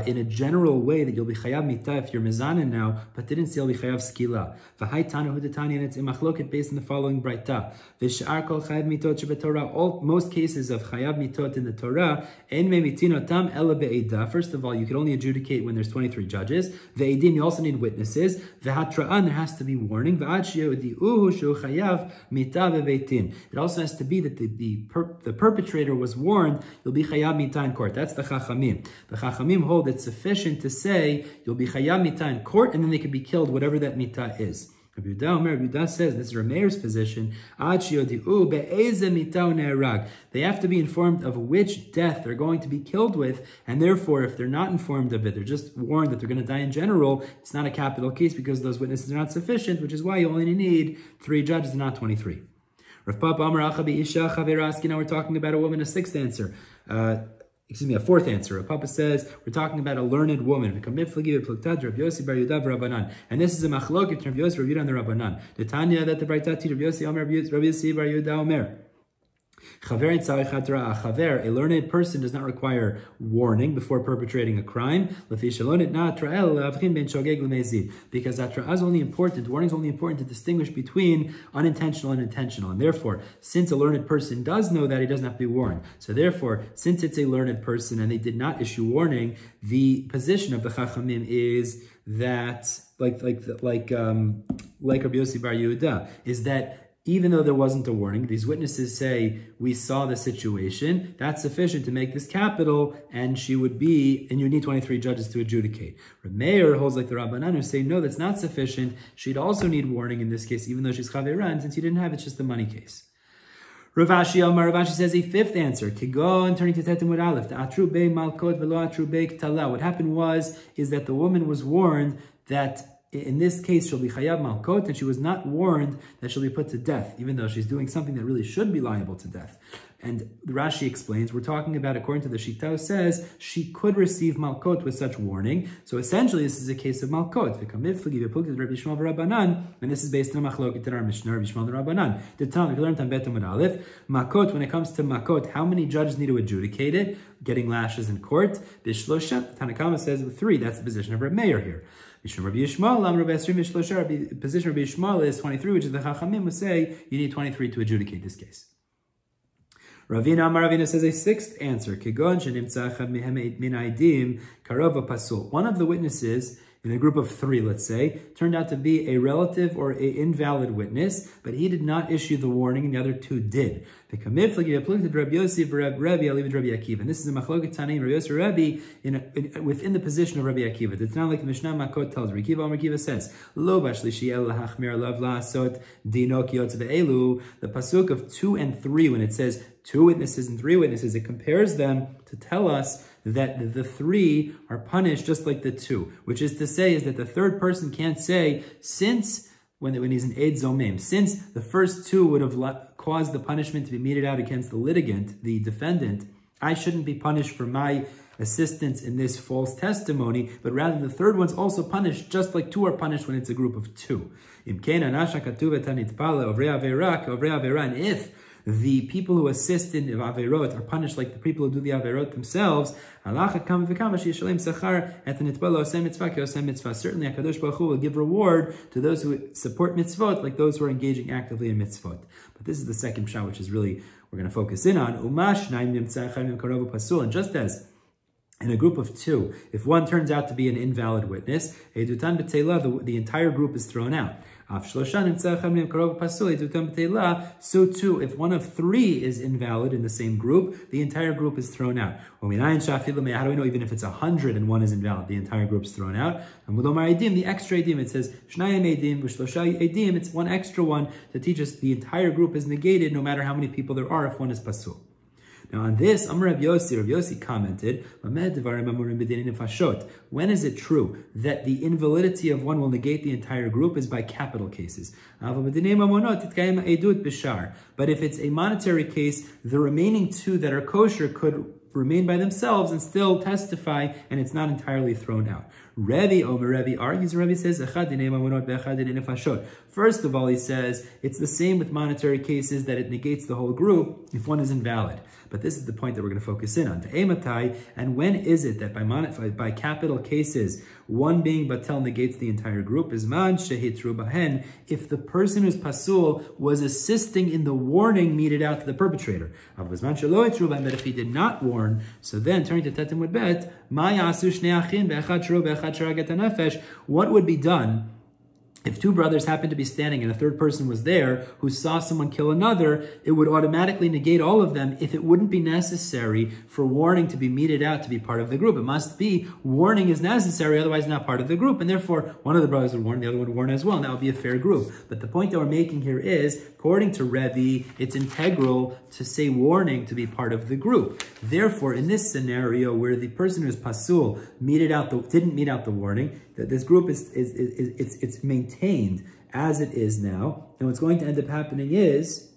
in a general way that you'll be chayav mita if you're mezanin now, but didn't say you'll be chayav skila. V'hai tanu hudetani, and it's in machloket based on the following braita. V'shar kol chayav mitot shebetorah. Most cases of chayav mitot in the Torah, en me mitinotam ela be'edah. First of all, you can only adjudicate when there's 23 judges. Ve'edim, you also need witnesses. V'hatra'an, there has to be warning. V'ad she'odi'uhu shu chayav mita be'beitin. It also has to be that the perpetrator was warned, you'll be chayav mita in court. That's the chachamim. The chachamim hold it's sufficient to say you'll be chayav mita in court, and then they can be killed, whatever that mita is. Rabbi Yehuda says, this is Rameir's position, they have to be informed of which death they're going to be killed with, and therefore, if they're not informed of it, they're just warned that they're going to die in general, it's not a capital case because those witnesses are not sufficient, which is why you only need 3 judges and not 23. Rav Papa Amar Achabi Isha Chaveraski, now we're talking about a woman, a 4th answer. Papa says, we're talking about a learned woman. And this is a machloket Rav Yossi, Rav Yehuda, and the Rabbanan. The Tanya that the Braita teach Rav Yossi Bar Yehuda Omer. A learned person does not require warning before perpetrating a crime. Because atra'ah is only important, warning is only important to distinguish between unintentional and intentional. And therefore, since a learned person does know that, he doesn't have to be warned. So therefore, since it's a learned person and they did not issue warning, the position of the Chachamim is that, like Rabbi Yossi Bar Yehuda, is that even though there wasn't a warning, these witnesses say, we saw the situation, that's sufficient to make this capital, and she would be, and you need 23 judges to adjudicate. Meir holds like the Rabbanan who say, no, that's not sufficient. She'd also need warning in this case, even though she's Chavera, and since you didn't have it, it's just the money case. Rav Ashi says a 5th answer. Kigon, turning to Tetemud Aleph, atru be malkot velo atru be ktala. What happened is that the woman was warned that in this case, she'll be chayav malkot, and she was not warned that she'll be put to death, even though she's doing something that really should be liable to death. And Rashi explains, we're talking about, according to the Shita, says she could receive malkot with such warning. So essentially, this is a case of malkot. And this is based on machlokit in our Mishnah, Rabbi Shmuel and Rabbanan. The Tanakh, we learned on Betamud Aleph, makot, when it comes to makot, how many judges need to adjudicate it? Getting lashes in court. Bishlosha, Tanakama says 3. That's the position of Rabbi Meir here. Position of Rabbi Yishmael is 23, which is the Chachamim would say you need 23 to adjudicate this case. Ravina says a 6th answer. One of the witnesses in a group of 3, let's say, turned out to be a relative or an invalid witness, but he did not issue the warning, and the other 2 did. And this is a machloket Tanaim, Rabbi Yossi, Rabbi, within the position of Rabbi Akiva. It's not like the Mishnah Makot tells. Rabbi Akiva says, Lo bashlishi el lahachmir lav la'asot dino kiyotz ve'elu. The pasuk of 2 and 3, when it says 2 witnesses and 3 witnesses, it compares them to tell us that the 3 are punished just like the 2, which is to say is that the 3rd person can't say, since, when he's an Eid Zomim, since the first 2 would have caused the punishment to be meted out against the litigant, the defendant, I shouldn't be punished for my assistance in this false testimony, but rather the 3rd one's also punished, just like 2 are punished when it's a group of 2. And if the people who assist in Averot are punished like the people who do the Averot themselves, certainly HaKadosh Baruch Hu will give reward to those who support mitzvot, like those who are engaging actively in mitzvot. But this is the second pshat, which is really, we're going to focus in on. And just as in a group of 2, if one turns out to be an invalid witness, the entire group is thrown out. So too, if one of 3 is invalid in the same group, the entire group is thrown out. How do we know even if it's 100 and 1 is invalid, the entire group is thrown out? And the extra edim, it says, it's 1 extra one to teach us the entire group is negated no matter how many people there are if one is pasul. Now on this, Amar Rav Yossi commented, when is it true that the invalidity of one will negate the entire group is by capital cases? But if it's a monetary case, the remaining 2 that are kosher could remain by themselves and still testify, and it's not entirely thrown out. Rebbe argues, Rebbe says, first of all, he says, it's the same with monetary cases, that it negates the whole group if one is invalid. But this is the point that we're going to focus in on. And when is it that by capital cases, one being batel negates the entire group? If the person who's pasul was assisting in the warning meted out to the perpetrator. But if he did not warn, so then, turning to Tetem with Bet, what would be done if two brothers happened to be standing and a third person was there who saw someone kill another? It would automatically negate all of them if it wouldn't be necessary for warning to be meted out to be part of the group. It must be warning is necessary, otherwise not part of the group. And therefore, one of the brothers would warn, the other would warn as well. And that would be a fair group. But the point that we're making here is, according to Rebbe, it's integral to say warning to be part of the group. Therefore, in this scenario where the person who is pasul didn't mete out the warning, that this group it's maintained as it is now. And what's going to end up happening is,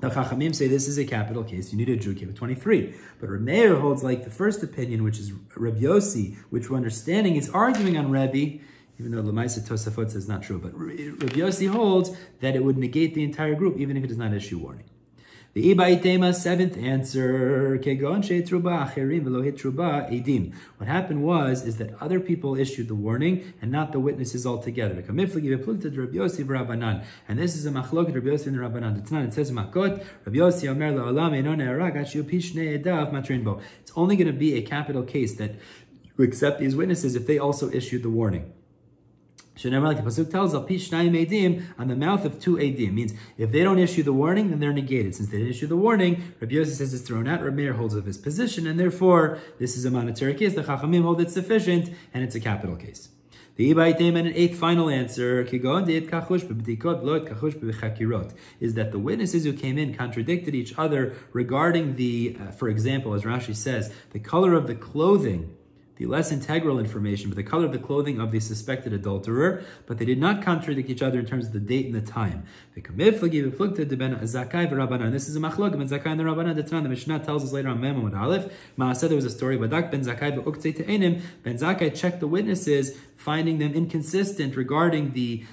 the Chachamim say this is a capital case. You need a Jew case 23. But Rameir holds like the first opinion, which is Rabbi Yossi, which we're understanding is arguing on Rebbe, even though Lamaisa Tosafot says not true. But Rabbi Yossi holds that it would negate the entire group, even if it does not issue warning. The Ibaitema, seventh answer. What happened is that other people issued the warning and not the witnesses altogether. And this is a machlok Rabbi Yossi and Rabbanan. It says Makot, Rabbi Yossi Omer la'olam eino ne'arag ashu pi shnei edav matrin bo. It's only going to be a capital case that you accept these witnesses if they also issued the warning. Like the pasuk tells, on the mouth of two edim, means if they don't issue the warning, then they're negated. Since they didn't issue the warning, Rabbi Yossi says it's thrown out. Rabbi Meir holds of his position, and therefore this is a monetary case. The Chachamim hold it's sufficient, and it's a capital case. The Ibaitema, and an eighth final answer, is that the witnesses who came in contradicted each other regarding the, for example, as Rashi says, the color of the clothing, the less integral information, but the color of the clothing of the suspected adulterer, but they did not contradict each other in terms of the date and the time. This is a machlok ben Zakai and the Rabbanan. The Mishnah tells us later on Mem Amud Aleph, Maaseh, there was a story, Badak ben Zakai be'uktei te'enim, ben Zakai checked the witnesses, finding them inconsistent regarding the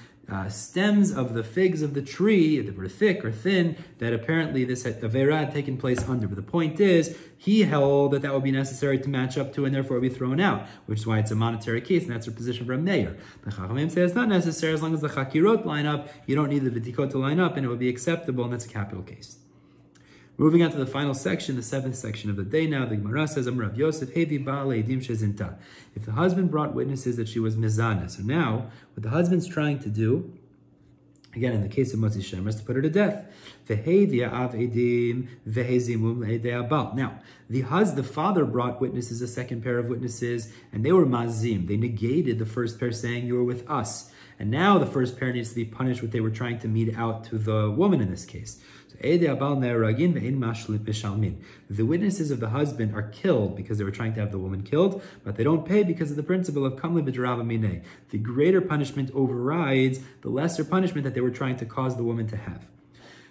stems of the figs of the tree, that were thick or thin, that apparently this Avera had taken place under. But the point is, he held that would be necessary to match up to and therefore be thrown out, which is why it's a monetary case, and that's their position for a mayor. The Chachamim say it's not necessary as long as the Chakirot line up, you don't need the V'tikot to line up, and it would be acceptable, and that's a capital case. Moving on to the final section, the seventh section of the day now, the Gemara says, Rav Yosef, Hevi Baal Eidim Shezinta. If the husband brought witnesses that she was mizana, so now what the husband's trying to do, again in the case of Motzi Shemer, is to put her to death. Now, the father brought witnesses, a second pair of witnesses, and they were mazim. They negated the first pair, saying, you were with us. And now the first pair needs to be punished what they were trying to mete out to the woman in this case. The witnesses of the husband are killed because they were trying to have the woman killed, but they don't pay because of the principle of kamli b'drava minei. The greater punishment overrides the lesser punishment that they were trying to cause the woman to have.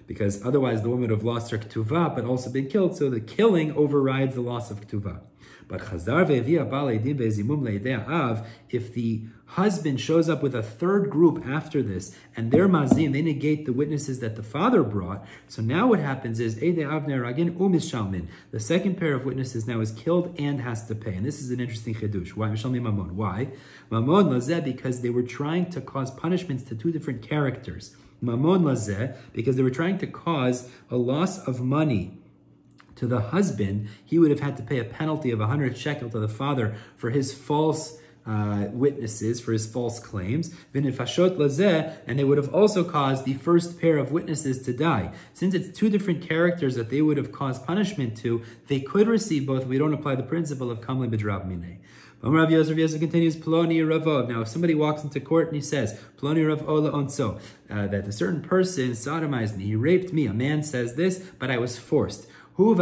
Because otherwise the woman would have lost her ketuvah, but also been killed, so the killing overrides the loss of ketuvah. But Chazar ve'evia bal eidim ve'zimum le'idei av, if the husband shows up with a third group after this, and they're mazim, they negate the witnesses that the father brought, so now what happens is, eidei av ne'aragin u'mishalmin, the second pair of witnesses now is killed and has to pay. And this is an interesting chidush. Why? Mishalmin mamon. Why? Mamon lazeh, because they were trying to cause punishments to two different characters. Mamon lazeh, because they were trying to cause a loss of money to the husband. He would have had to pay a penalty of 100 shekel to the father for his false witnesses, for his false claims. And they would have also caused the first pair of witnesses to die. Since it's two different characters that they would have caused punishment to, they could receive both. We don't apply the principle of kamli b'drav minei. Rav Yosef continues, Ploni Ravov. Now, if somebody walks into court and he says, Ploni Rav Ola Onso, that a certain person sodomized me, he raped me, a man says this, but I was forced. So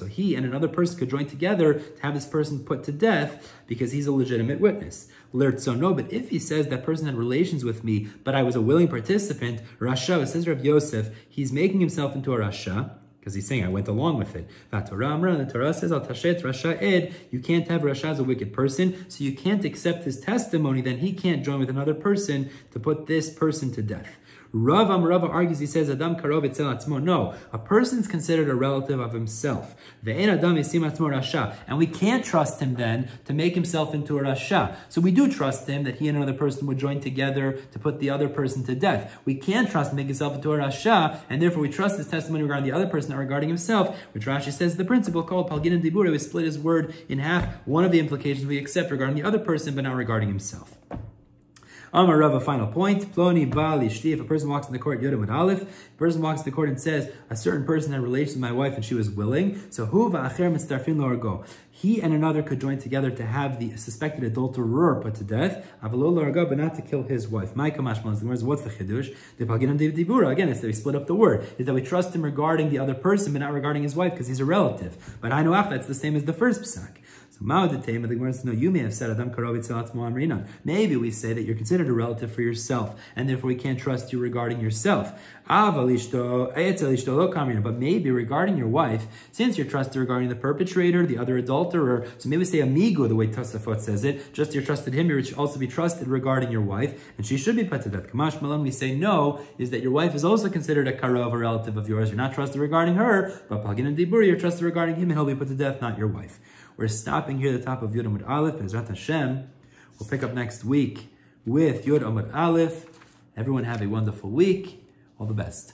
he and another person could join together to have this person put to death because he's a legitimate witness. No, but if he says that person had relations with me, but I was a willing participant, Rasha, it says Rav Yosef, he's making himself into a Rasha. because he's saying, I went along with it. And the Torah says, Al tashet rasha ed, you can't have rasha as a wicked person, so you can't accept his testimony, then he can't join with another person to put this person to death. Rav argues, he says, Adam karov etzel atzmo. No, a person's considered a relative of himself. Ve'en Adam yisim atzmo rasha. And we can't trust him then to make himself into a rasha. So we do trust him that he and another person would join together to put the other person to death. We can't trust him to make himself into a rasha, and therefore we trust his testimony regarding the other person, not regarding himself, which Rashi says the principle called palgin dibur. We split his word in half. One of the implications we accept regarding the other person, but not regarding himself. Amar Rav, a final point. Ploni Baal Ishti. If a person walks in the court, Yodam with Aleph, a person walks in the court and says, a certain person had relations with my wife and she was willing. So Hu va'acher mitztarfin lo argo. He and another could join together to have the suspected adulterer put to death, avalo lo argo, but not to kill his wife. My kamash malaz. What's the chidush? The palginam dibura. Again, it's that we split up the word. Is that we trust him regarding the other person, but not regarding his wife because he's a relative. But I know that's the same as the first psak. So Ma'odetema, the Gemara says, no, you may have said Adam karov etzel atzmo amrinan. Maybe we say that you're considered a relative for yourself, and therefore we can't trust you regarding yourself. But maybe regarding your wife, since you're trusted regarding the perpetrator, the other adulterer, so maybe say amigo, the way Tosafot says it, just you trusted him, you should also be trusted regarding your wife, and she should be put to death. Kamash Malam, we say no, is that your wife is also considered a karov, a relative of yours. You're not trusted regarding her, but Palgin and Dibur, you're trusted regarding him, and he'll be put to death, not your wife. We're stopping here at the top of Yud Amud Aleph. Bezrat Hashem. We'll pick up next week with Yud Amud Aleph. Everyone have a wonderful week. All the best.